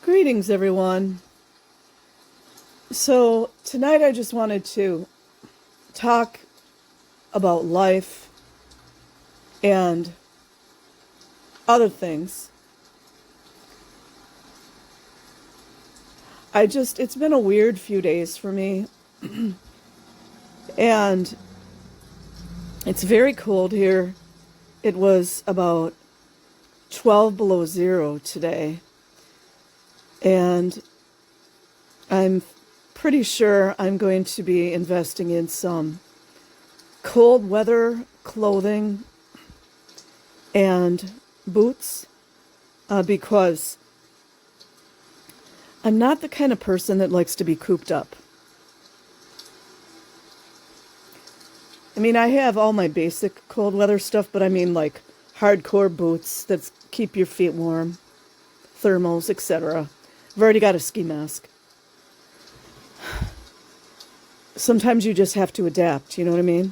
Greetings, everyone. So, tonight I just wanted to talk about life and other things. It's been a weird few days for me, and it's very cold here. It was about 12 below zero today, and I'm pretty sure I'm going to be investing in some cold weather clothing and boots because I'm not the kind of person that likes to be cooped up. I mean, I have all my basic cold weather stuff, but I mean like hardcore boots that keep your feet warm, thermals, etc. I've already got a ski mask. Sometimes you just have to adapt, you know what I mean?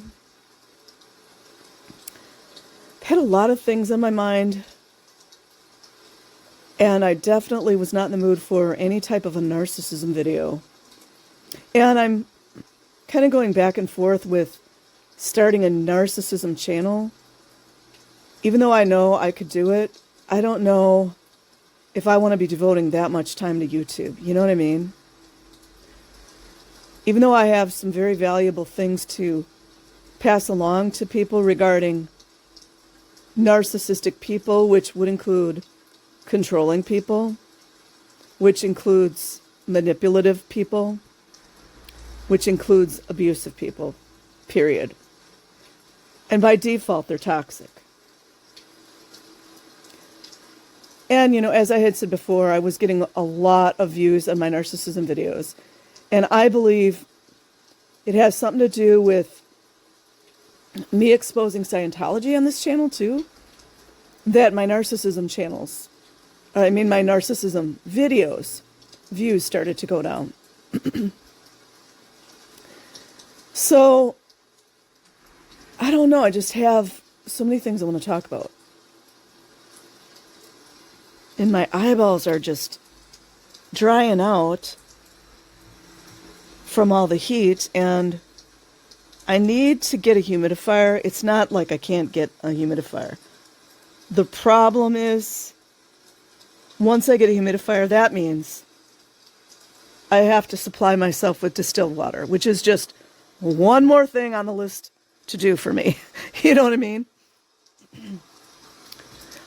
I've had a lot of things on my mind, and I definitely was not in the mood for any type of a narcissism video. And I'm kind of going back and forth with starting a narcissism channel. Even though I know I could do it, I don't know if I want to be devoting that much time to YouTube. You know what I mean? Even though I have some very valuable things to pass along to people regarding narcissistic people, which would include controlling people, which includes manipulative people, which includes abusive people, period. And by default, they're toxic. And, as I had said before, I was getting a lot of views on my narcissism videos. And I believe it has something to do with me exposing Scientology on this channel, too. That my narcissism videos, views started to go down. So, I don't know. I just have so many things I want to talk about. And my eyeballs are just drying out from all the heat, and I need to get a humidifier. It's not like I can't get a humidifier. The problem is, once I get a humidifier, that means I have to supply myself with distilled water, which is just one more thing on the list to do for me. You know what I mean?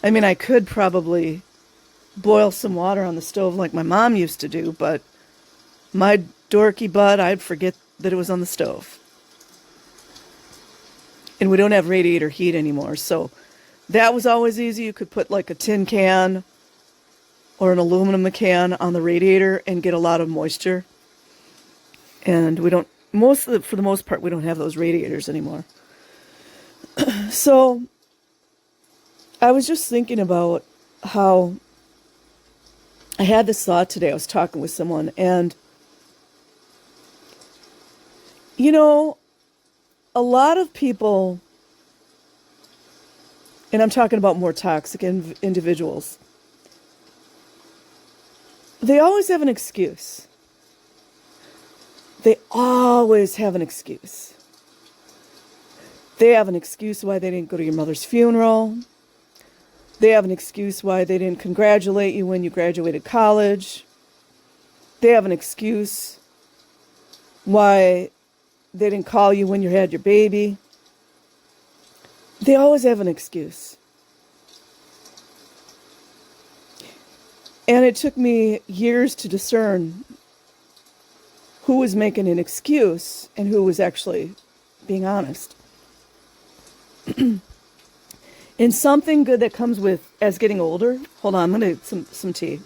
I mean, I could probably boil some water on the stove like my mom used to do, but my dorky butt, I'd forget that it was on the stove. And we don't have radiator heat anymore, so that was always easy. You could put like a tin can or an aluminum can on the radiator and get a lot of moisture. And we don't, for the most part, we don't have those radiators anymore. So I was just thinking about how I had this thought today. I was talking with someone, and a lot of people, and I'm talking about more toxic individuals, they always have an excuse. They always have an excuse. They have an excuse why they didn't go to your mother's funeral. They have an excuse why they didn't congratulate you when you graduated college. They have an excuse why they didn't call you when you had your baby. They always have an excuse. And it took me years to discern who was making an excuse and who was actually being honest. And something good that comes with as getting older. Hold on, I'm going to get some tea.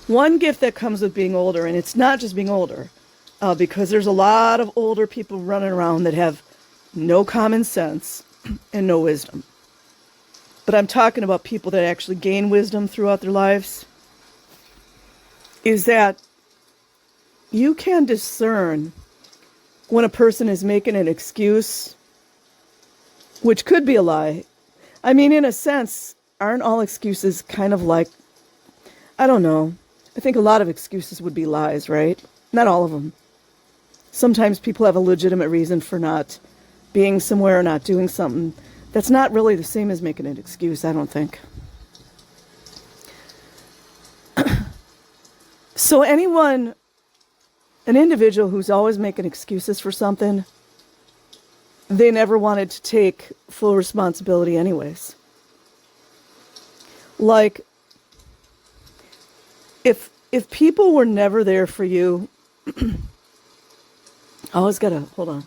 One gift that comes with being older, and it's not just being older, because there's a lot of older people running around that have no common sense and no wisdom. But I'm talking about people that actually gain wisdom throughout their lives, is that you can discern when a person is making an excuse which could be a lie. I mean, in a sense, aren't all excuses kind of like, I don't know. I think a lot of excuses would be lies, right? Not all of them. Sometimes people have a legitimate reason for not being somewhere or not doing something. That's not really the same as making an excuse, I don't think. So an individual who's always making excuses for something, they never wanted to take full responsibility anyways. Like, if people were never there for you, I always gotta, hold on.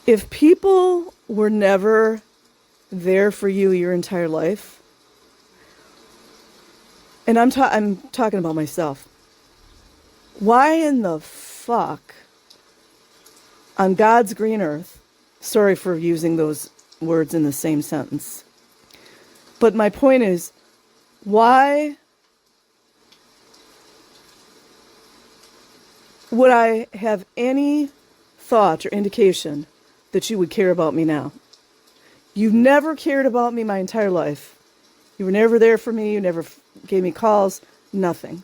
If people were never there for you your entire life, and I'm talking about myself, why in the fuck on God's green earth, sorry for using those words in the same sentence, but my point is, why would I have any thought or indication that you would care about me now? You've never cared about me my entire life. You were never there for me. You never gave me calls. Nothing.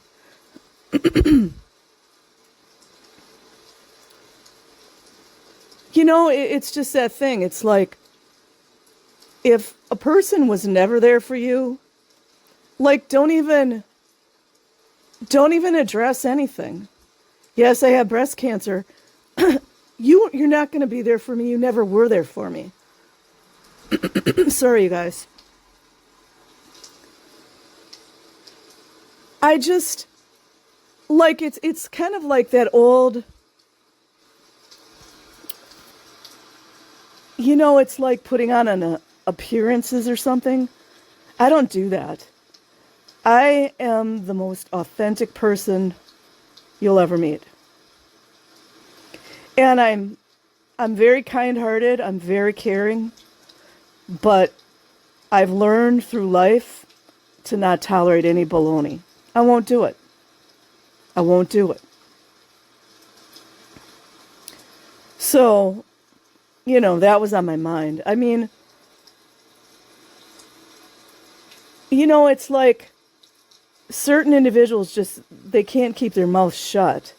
You know, it's just that thing. It's like, if a person was never there for you, like, don't even address anything. Yes, I have breast cancer. You're not going to be there for me. You never were there for me. Sorry, you guys. I just, like, it's kind of like that old, you know, it's like putting on an appearances or something. I don't do that. I am the most authentic person you'll ever meet. And I'm very kind-hearted, I'm very caring, but I've learned through life to not tolerate any baloney. I won't do it. I won't do it. So, you know, that was on my mind. I mean, you know, it's like certain individuals just, they can't keep their mouth shut,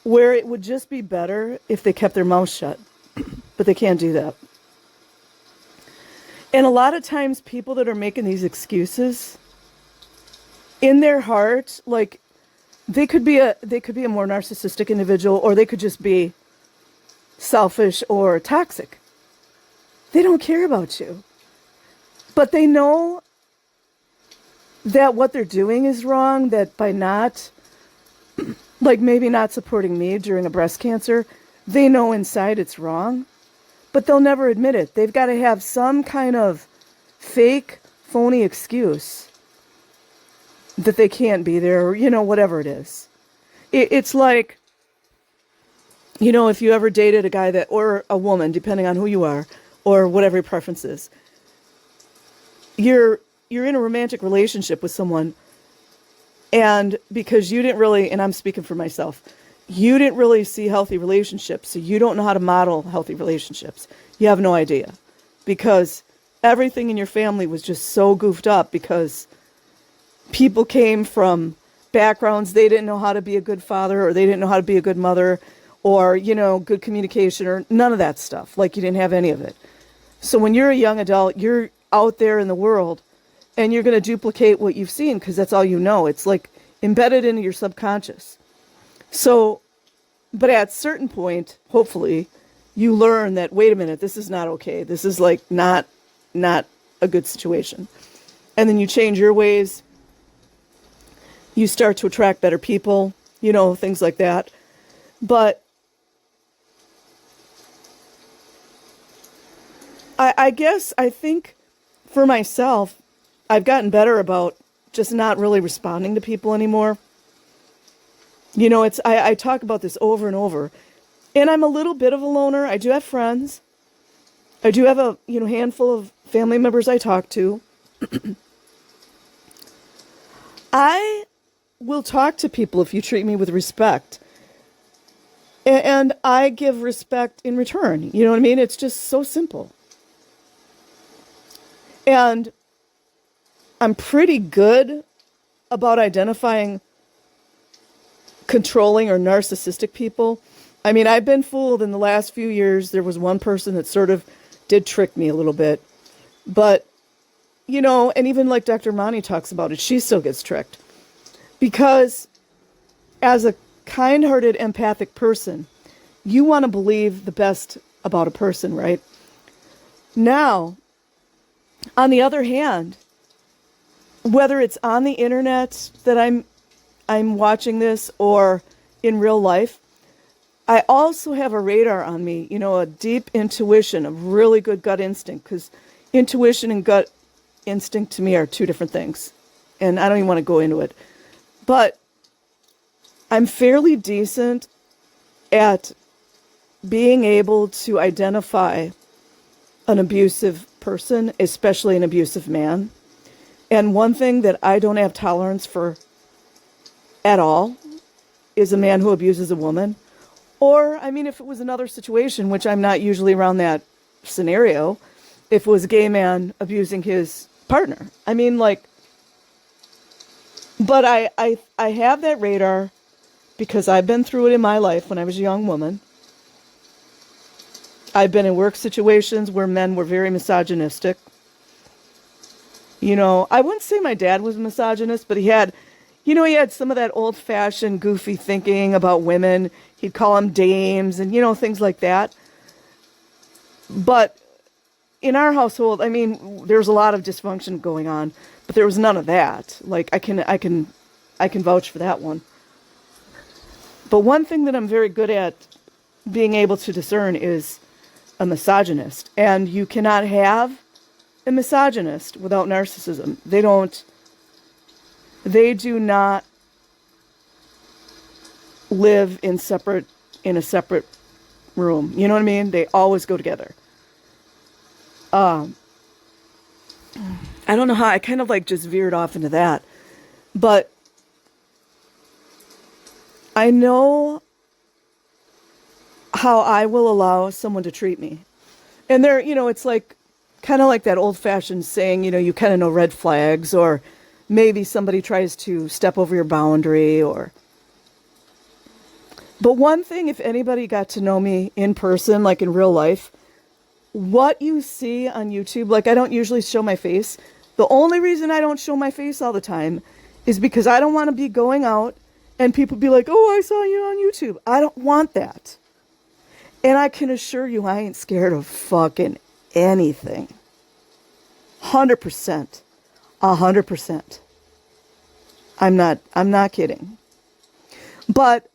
where it would just be better if they kept their mouth shut, but they can't do that. And a lot of times people that are making these excuses, in their heart, like, they could be a more narcissistic individual, or they could just be selfish or toxic. They don't care about you. But they know that what they're doing is wrong, that by not, like, maybe not supporting me during a breast cancer, they know inside it's wrong, but they'll never admit it. They've got to have some kind of fake, phony excuse that they can't be there, or, you know, whatever it is. It's like, you know, if you ever dated a guy that, or a woman, depending on who you are, or whatever your preference is, you're in a romantic relationship with someone, and because you didn't really, and I'm speaking for myself, you didn't really see healthy relationships, so you don't know how to model healthy relationships. You have no idea, because everything in your family was just so goofed up, because people came from backgrounds, they didn't know how to be a good father, or they didn't know how to be a good mother, or, you know, good communication, or none of that stuff. Like, you didn't have any of it. So when you're a young adult, you're out there in the world, and you're going to duplicate what you've seen, because that's all you know. It's like embedded into your subconscious. So, but at a certain point, hopefully, you learn that, wait a minute, this is not okay. This is like not a good situation. And then you change your ways. You start to attract better people, you know, things like that. But I guess, I think for myself, I've gotten better about just not really responding to people anymore. You know, I talk about this over and over. And I'm a little bit of a loner. I do have friends. I do have a, you know, handful of family members I talk to. I will talk to people if you treat me with respect. And I give respect in return. You know what I mean? It's just so simple. And I'm pretty good about identifying controlling or narcissistic people. I mean, I've been fooled in the last few years. There was one person that sort of did trick me a little bit. But, you know, and even like Dr. Mani talks about it, she still gets tricked. Because as a kind-hearted, empathic person, you want to believe the best about a person, right? Now, on the other hand, whether it's on the internet that I'm watching this or in real life, I also have a radar on me, you know, a deep intuition, a really good gut instinct, because intuition and gut instinct to me are two different things. And I don't even want to go into it. But I'm fairly decent at being able to identify an abusive person, especially an abusive man. And one thing that I don't have tolerance for at all is a man who abuses a woman. Or, I mean, if it was another situation, which I'm not usually around that scenario, if it was a gay man abusing his partner. I mean, like, but I have that radar because I've been through it in my life when I was a young woman. I've been in work situations where men were very misogynistic. You know, I wouldn't say my dad was a misogynist, but he had some of that old-fashioned goofy thinking about women. He'd call them dames and, you know, things like that. But in our household, I mean, there's a lot of dysfunction going on, but there was none of that. Like, I can vouch for that one. But one thing that I'm very good at being able to discern is a misogynist. And you cannot have a misogynist without narcissism. They do not live in a separate room. You know what I mean? They always go together. I don't know how I kind of like just veered off into that, but I know how I will allow someone to treat me. And there, you know, it's like kind of like that old-fashioned saying, you know, you kind of know red flags, or maybe somebody tries to step over your boundary, or... But one thing, if anybody got to know me in person, like in real life, what you see on YouTube, like I don't usually show my face. The only reason I don't show my face all the time is because I don't want to be going out and people be like, oh, I saw you on YouTube. I don't want that. And I can assure you I ain't scared of fucking anything. 100%. 100%. I'm not kidding. But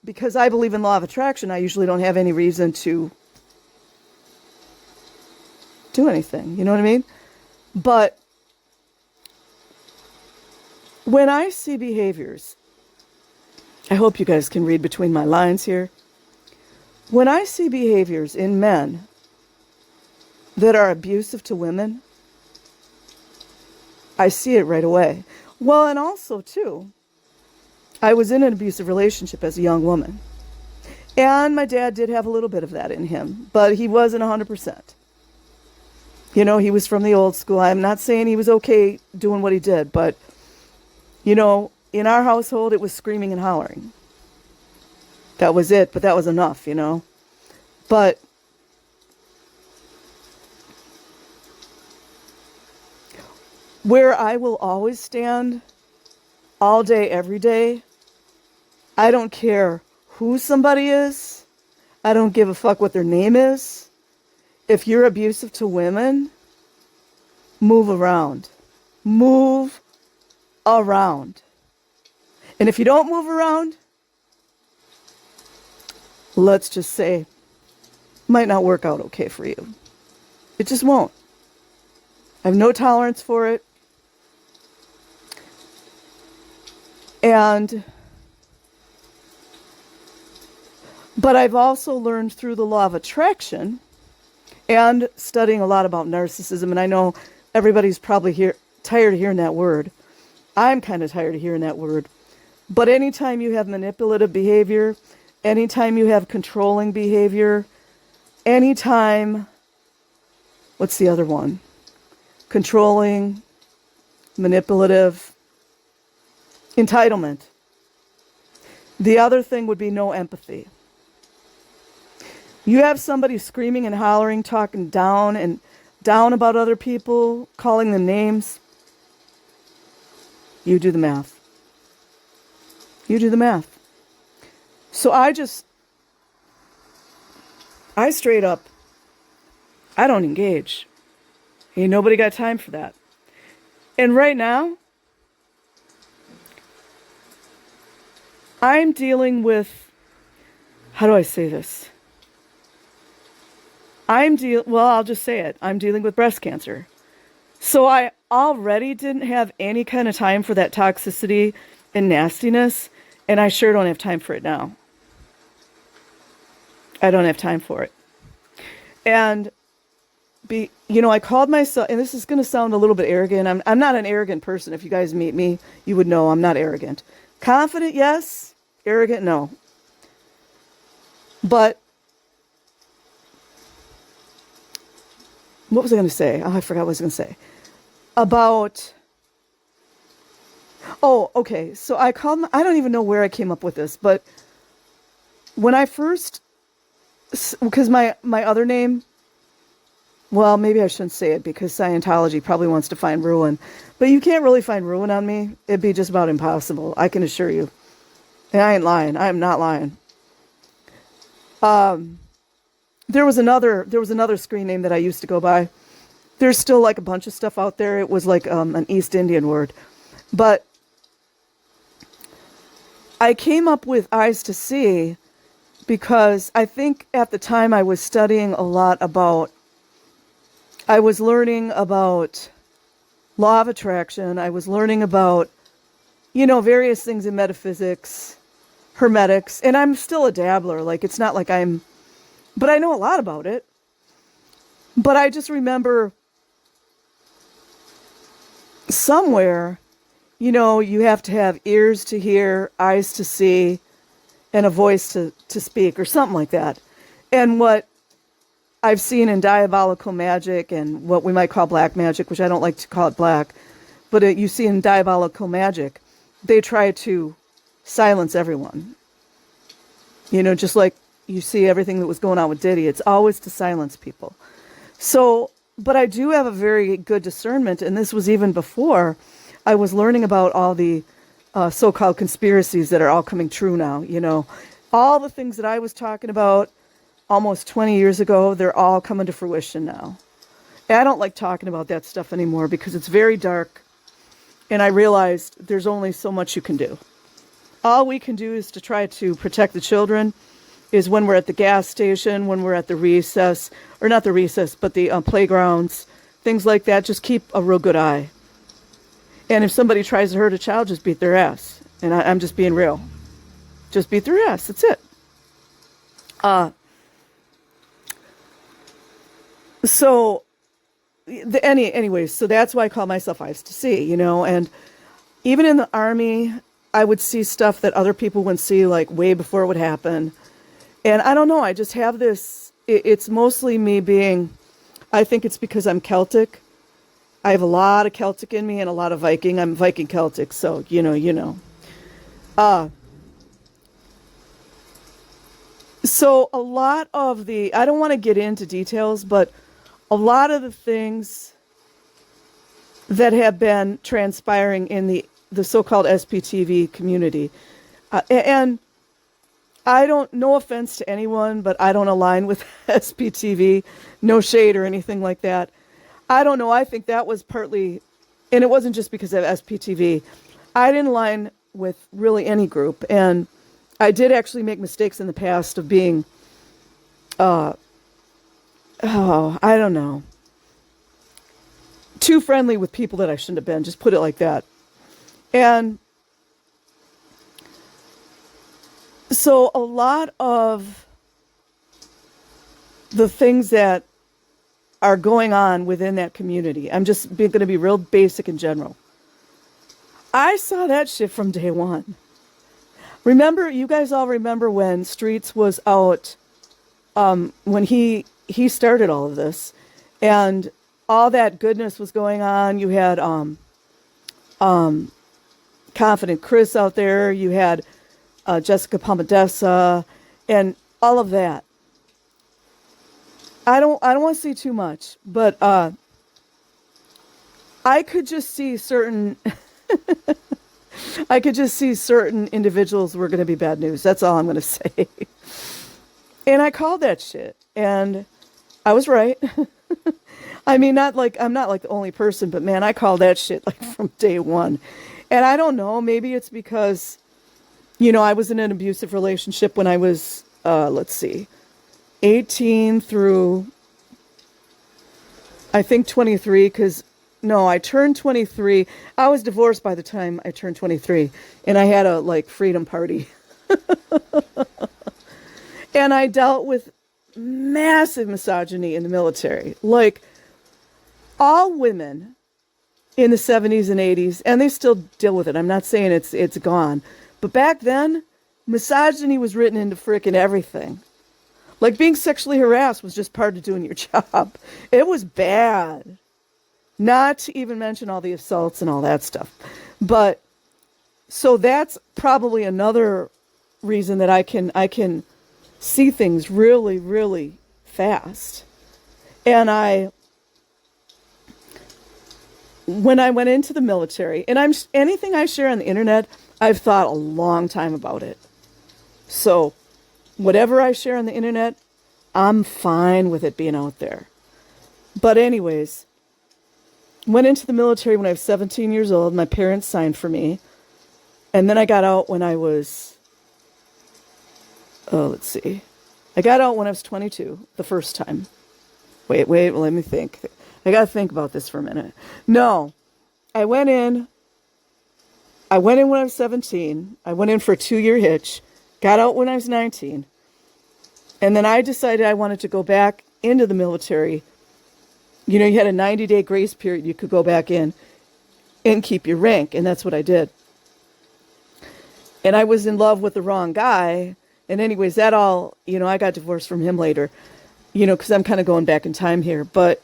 because I believe in law of attraction, I usually don't have any reason to do anything. You know what I mean? But when I see behaviors, I hope you guys can read between my lines here. When I see behaviors in men that are abusive to women, I see it right away. Well, and also, too, I was in an abusive relationship as a young woman. And my dad did have a little bit of that in him, but he wasn't 100%. You know, he was from the old school. I'm not saying he was okay doing what he did, but, you know, in our household, it was screaming and hollering. That was it, but that was enough, you know. But where I will always stand all day, every day, I don't care who somebody is. I don't give a fuck what their name is. If you're abusive to women, move around. Move around. And if you don't move around, let's just say, it might not work out okay for you. It just won't. I have no tolerance for it. But I've also learned through the law of attraction and studying a lot about narcissism, and I know everybody's probably tired of hearing that word. I'm kind of tired of hearing that word. But anytime you have manipulative behavior, anytime you have controlling behavior, anytime, what's the other one? Controlling, manipulative, entitlement. The other thing would be no empathy. You have somebody screaming and hollering, talking down about other people, calling them names. You do the math. You do the math. So I straight up, I don't engage. Ain't nobody got time for that. And right now, I'm dealing with, how do I say this? I'll just say it. I'm dealing with breast cancer. So I already didn't have any kind of time for that toxicity and nastiness, and I sure don't have time for it now. I don't have time for it. And I called myself, and this is going to sound a little bit arrogant. I'm not an arrogant person. If you guys meet me, you would know I'm not arrogant. Confident, yes. Arrogant, no. But what was I going to say? Oh, I forgot what I was going to say. Okay. So I don't even know where I came up with this, but when I first, because my other name, well, maybe I shouldn't say it because Scientology probably wants to find ruin, but you can't really find ruin on me. It'd be just about impossible. I can assure you. And I ain't lying. I am not lying. There was another screen name that I used to go by. There's still like a bunch of stuff out there. It was like an East Indian word. But I came up with Eyes to See because I think at the time I was studying I was learning about law of attraction. I was learning about, various things in metaphysics, hermetics, and I'm still a dabbler. Like, it's not like but I know a lot about it. But I just remember somewhere, you have to have ears to hear, eyes to see, and a voice to speak, or something like that. And what I've seen in diabolical magic and what we might call black magic, which I don't like to call it black, but you see in diabolical magic, they try to silence everyone. Just like you see everything that was going on with Diddy, it's always to silence people. So, but I do have a very good discernment, and this was even before I was learning about all the so-called conspiracies that are all coming true now. All the things that I was talking about almost 20 years ago, they're all coming to fruition now. And I don't like talking about that stuff anymore because it's very dark, and I realized there's only so much you can do. All we can do is to try to protect the children, is when we're at the gas station, when we're at the recess, or not the recess, but the playgrounds, things like that. Just keep a real good eye. And if somebody tries to hurt a child, just beat their ass. And I'm just being real. Just beat their ass. That's it. Anyways, so that's why I call myself Eyes to See, and even in the Army, I would see stuff that other people wouldn't see, like way before it would happen. And I don't know, I just have this, it's mostly me being, I think it's because I'm Celtic. I have a lot of Celtic in me and a lot of Viking. I'm Viking Celtic, so you know. So a lot of I don't want to get into details, but a lot of the things that have been transpiring in the so-called SPTV community, and I don't, no offense to anyone, but I don't align with SPTV, no shade or anything like that. I don't know. I think that was partly, and it wasn't just because of SPTV. I didn't align with really any group. And I did actually make mistakes in the past of being, I don't know, too friendly with people that I shouldn't have been. Just put it like that. And so a lot of the things that are going on within that community, I'm just going to be real basic in general. I saw that shit from day one. Remember, you guys all remember when Streets was out, when he started all of this, and all that goodness was going on. You had Confident Chris out there. You had Jessica Pamadessa, and all of that. I don't want to see too much, but I could just see certain I could just see certain individuals were going to be bad news. That's all I'm going to say. And I called that shit, and I was right. I mean, I'm not like the only person, but man, I called that shit like from day one. And I don't know, maybe it's because, I was in an abusive relationship when I was, 18 through, I think 23, because, no, I turned 23. I was divorced by the time I turned 23, and I had a, freedom party. And I dealt with massive misogyny in the military. Like, all women in the 70s and 80s, and they still deal with it. I'm not saying it's gone. But back then, misogyny was written into frickin' everything. Like, being sexually harassed was just part of doing your job. It was bad. Not to even mention all the assaults and all that stuff. But, so that's probably another reason that I can see things really, really fast. And when I went into the military, and anything I share on the internet, I've thought a long time about it. So, whatever I share on the internet, I'm fine with it being out there. But anyways, went into the military when I was 17 years old. My parents signed for me. And then I got out when I was, I got out when I was 22, the first time. Wait, let me think. I got to think about this for a minute. No, I went in when I was 17. I went in for a 2-year hitch, got out when I was 19. And then I decided I wanted to go back into the military. You had a 90-day grace period. You could go back in and keep your rank. And that's what I did. And I was in love with the wrong guy. And anyways, I got divorced from him later, because I'm kind of going back in time here. But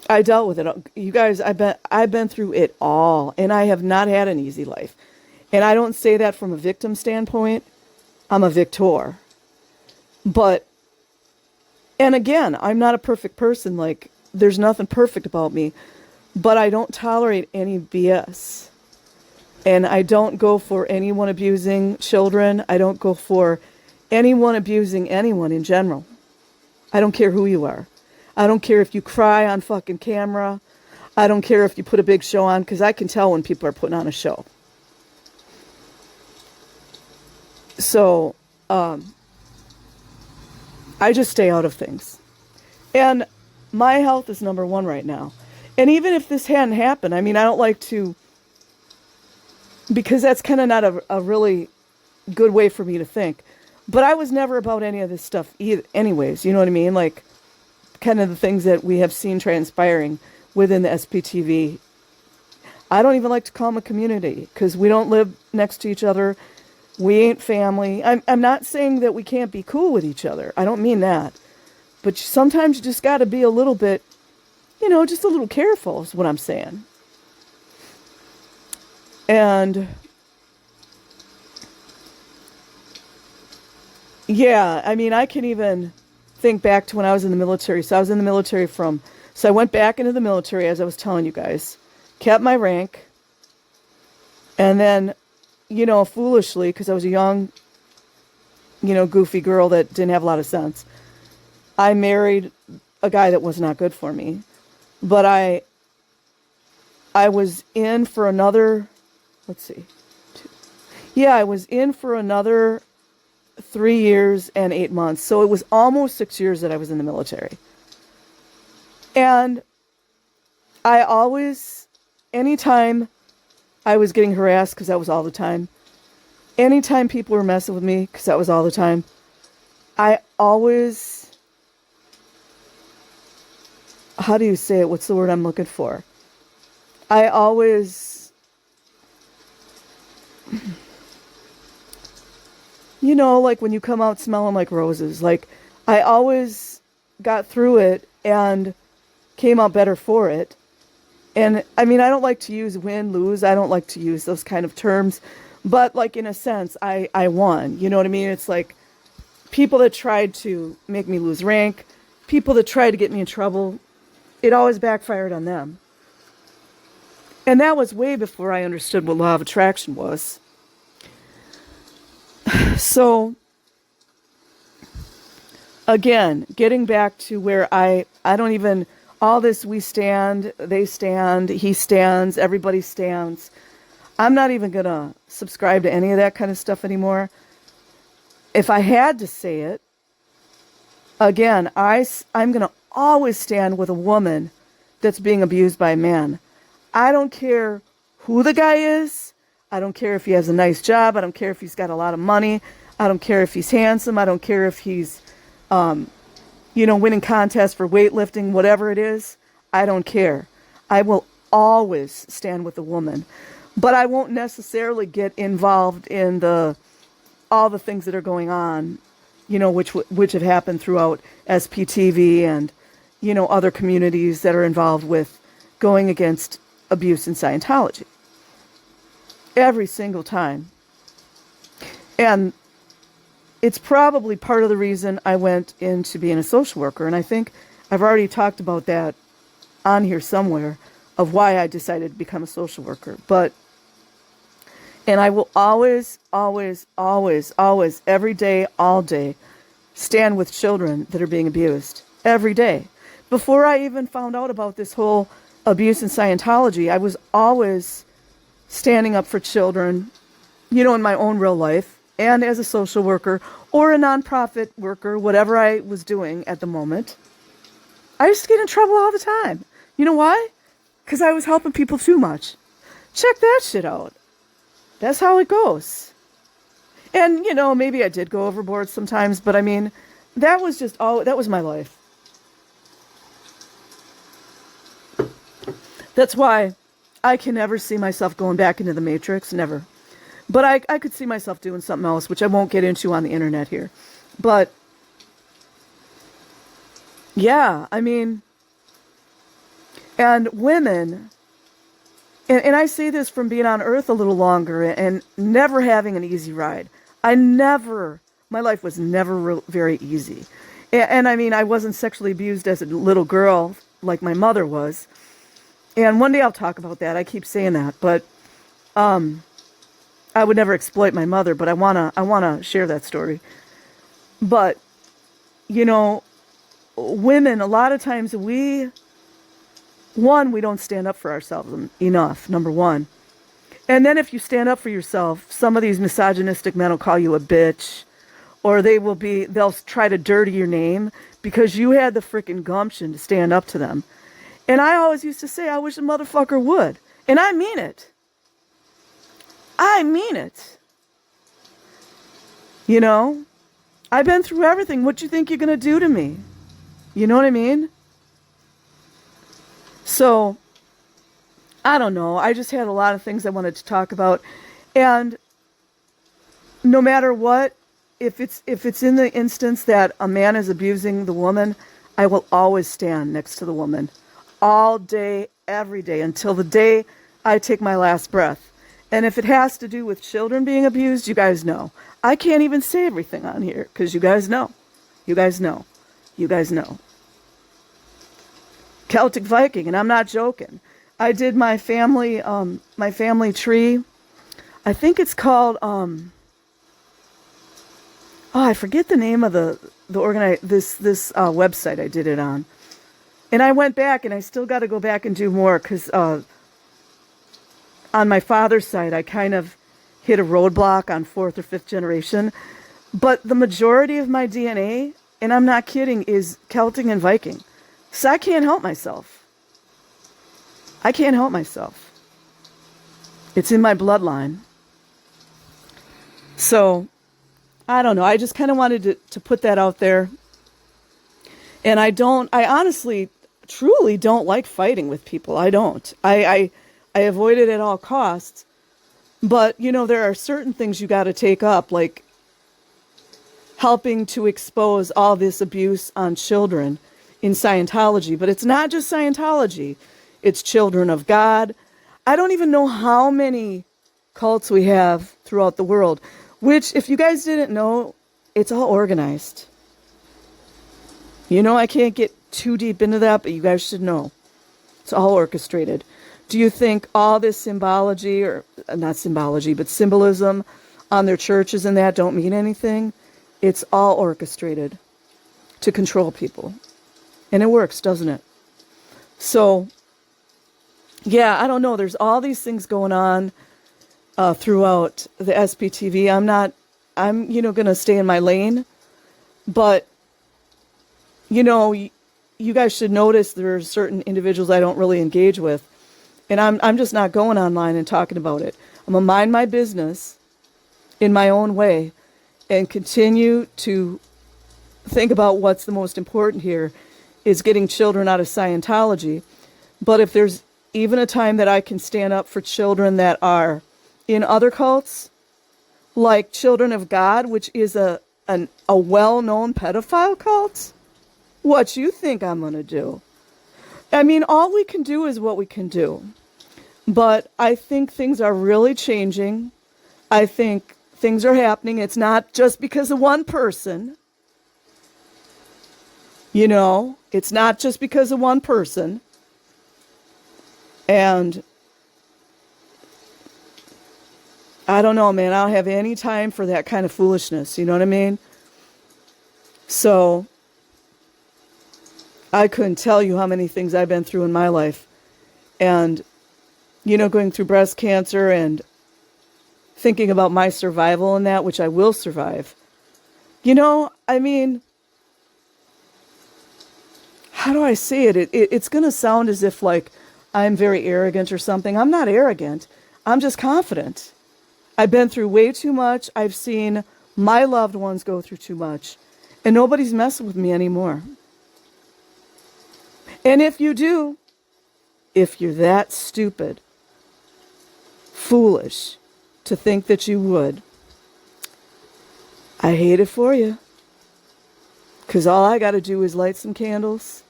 I dealt with it. You guys, I've been through it all, and I have not had an easy life. And I don't say that from a victim standpoint. I'm a victor. But, and again, I'm not a perfect person. Like, there's nothing perfect about me. But I don't tolerate any BS. And I don't go for anyone abusing children. I don't go for anyone abusing anyone in general. I don't care who you are. I don't care if you cry on fucking camera. I don't care if you put a big show on, because I can tell when people are putting on a show. So, I just stay out of things. And my health is number one right now. And even if this hadn't happened, I mean, I don't like to, because that's kind of not a really good way for me to think. But I was never about any of this stuff either, anyways, you know what I mean? Like, kind of the things that we have seen transpiring within the SPTV. I don't even like to call them a community, because we don't live next to each other. We ain't family. I'm not saying that we can't be cool with each other. I don't mean that. But sometimes you just got to be a little bit, just a little careful is what I'm saying. And yeah, I mean, I can even think back to when I was in the military. So I was in the military so I went back into the military, as I was telling you guys, kept my rank. And then, foolishly, because I was a young, goofy girl that didn't have a lot of sense, I married a guy that was not good for me. But I was in for another, I was in for another 3 years and 8 months. So it was almost 6 years that I was in the military. And I always, anytime I was getting harassed, because that was all the time, anytime people were messing with me, because that was all the time, I always, how do you say it? What's the word I'm looking for? I always you know, like when you come out smelling like roses, like I always got through it and came out better for it. And I mean, I don't like to use win, lose. I don't like to use those kind of terms. But like in a sense, I won. You know what I mean? It's like people that tried to make me lose rank, people that tried to get me in trouble, it always backfired on them. And that was way before I understood what law of attraction was. So, again, getting back to where I don't even, all this we stand, they stand, he stands, everybody stands. I'm not even going to subscribe to any of that kind of stuff anymore. If I had to say it, again, I'm going to always stand with a woman that's being abused by a man. I don't care who the guy is. I don't care if he has a nice job. I don't care if he's got a lot of money. I don't care if he's handsome. I don't care if he's, winning contests for weightlifting, whatever it is. I don't care. I will always stand with a woman. But I won't necessarily get involved in all the things that are going on, which have happened throughout SPTV and, other communities that are involved with going against abuse in Scientology. Every single time. And it's probably part of the reason I went into being a social worker. And I think I've already talked about that on here somewhere of why I decided to become a social worker. And I will always, always, always, always, every day, all day, stand with children that are being abused. Every day. Before I even found out about this whole abuse in Scientology, I was always standing up for children, in my own real life, and as a social worker or a nonprofit worker, whatever I was doing at the moment. I used to get in trouble all the time. You know why? Because I was helping people too much. Check that shit out. That's how it goes. And, maybe I did go overboard sometimes, but I mean, that was my life. That's why I can never see myself going back into the Matrix, never. But I could see myself doing something else, which I won't get into on the internet here. But, yeah, I mean, and women, and I say this from being on Earth a little longer and never having an easy ride. My life was never very easy. And I mean, I wasn't sexually abused as a little girl like my mother was. And one day I'll talk about that. I keep saying that, but I would never exploit my mother, but I wanna share that story. But women, a lot of times we don't stand up for ourselves enough, number one. And then if you stand up for yourself, some of these misogynistic men will call you a bitch, or they'll try to dirty your name because you had the freaking gumption to stand up to them. And I always used to say, I wish a motherfucker would. And I mean it. I mean it. I've been through everything. What you think you're going to do to me? You know what I mean? So, I don't know. I just had a lot of things I wanted to talk about. And no matter what, if it's in the instance that a man is abusing the woman, I will always stand next to the woman. All day, every day, until the day I take my last breath. And if it has to do with children being abused, you guys know. I can't even say everything on here, because you guys know. You guys know. You guys know. Celtic Viking, and I'm not joking. I did my family tree. I think it's called, I forget the name of this website I did it on. And I went back, and I still got to go back and do more, because on my father's side, I kind of hit a roadblock on 4th or 5th generation. But the majority of my DNA, and I'm not kidding, is Celtic and Viking. So I can't help myself. I can't help myself. It's in my bloodline. So, I don't know. I just kind of wanted to put that out there. And I honestly, truly don't like fighting with people. I don't. I avoid it at all costs. But, there are certain things you got to take up, like helping to expose all this abuse on children in Scientology. But it's not just Scientology. It's Children of God. I don't even know how many cults we have throughout the world, which, if you guys didn't know, it's all organized. I can't get too deep into that, but you guys should know. It's all orchestrated. Do you think all this symbology, or not symbology, but symbolism on their churches and that don't mean anything? It's all orchestrated to control people. And it works, doesn't it? So, yeah, I don't know. There's all these things going on throughout the SPTV. I'm going to stay in my lane. But, you guys should notice there are certain individuals I don't really engage with. And I'm just not going online and talking about it. I'm going to mind my business in my own way and continue to think about what's the most important here is getting children out of Scientology. But if there's even a time that I can stand up for children that are in other cults, like Children of God, which is a well-known pedophile cult, what you think I'm going to do? I mean, all we can do is what we can do. But I think things are really changing. I think things are happening. It's not just because of one person. It's not just because of one person. And I don't know, man. I don't have any time for that kind of foolishness. You know what I mean? So I couldn't tell you how many things I've been through in my life. And, going through breast cancer and thinking about my survival and that, which I will survive. I mean, how do I say it? It's going to sound as if like I'm very arrogant or something. I'm not arrogant. I'm just confident. I've been through way too much. I've seen my loved ones go through too much. And nobody's messing with me anymore. And if you do, if you're that stupid, foolish to think that you would, I hate it for you. Because all I got to do is light some candles.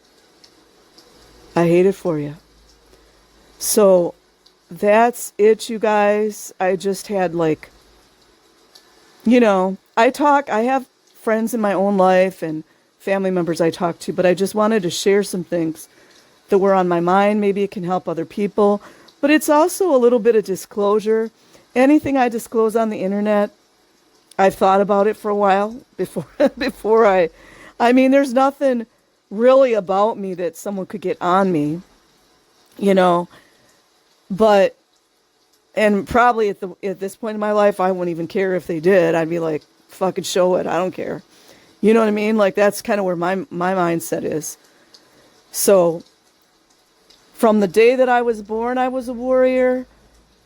I hate it for you. So that's it, you guys. I just had I have friends in my own life and family members I talk to, but I just wanted to share some things that were on my mind. Maybe it can help other people, but it's also a little bit of disclosure. Anything I disclose on the internet, I've thought about it for a while before I mean, there's nothing really about me that someone could get on me, but, and probably at this point in my life, I wouldn't even care if they did. I'd be like, fucking show it. I don't care. You know what I mean? Like, that's kind of where my mindset is. So from the day that I was born, I was a warrior.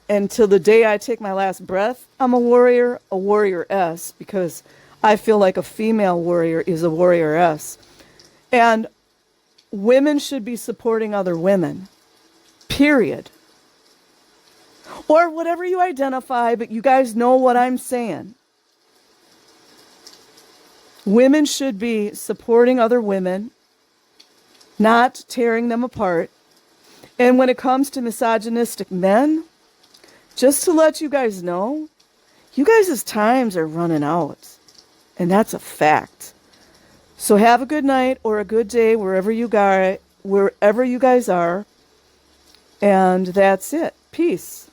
And till the day I take my last breath, I'm a warrior-ess, because I feel like a female warrior is a warrior-ess. And women should be supporting other women, period. Or whatever you identify, but you guys know what I'm saying. Women should be supporting other women, not tearing them apart. And when it comes to misogynistic men, just to let you guys know, you guys' times are running out. And that's a fact. So have a good night or a good day wherever you guys are. And that's it. Peace.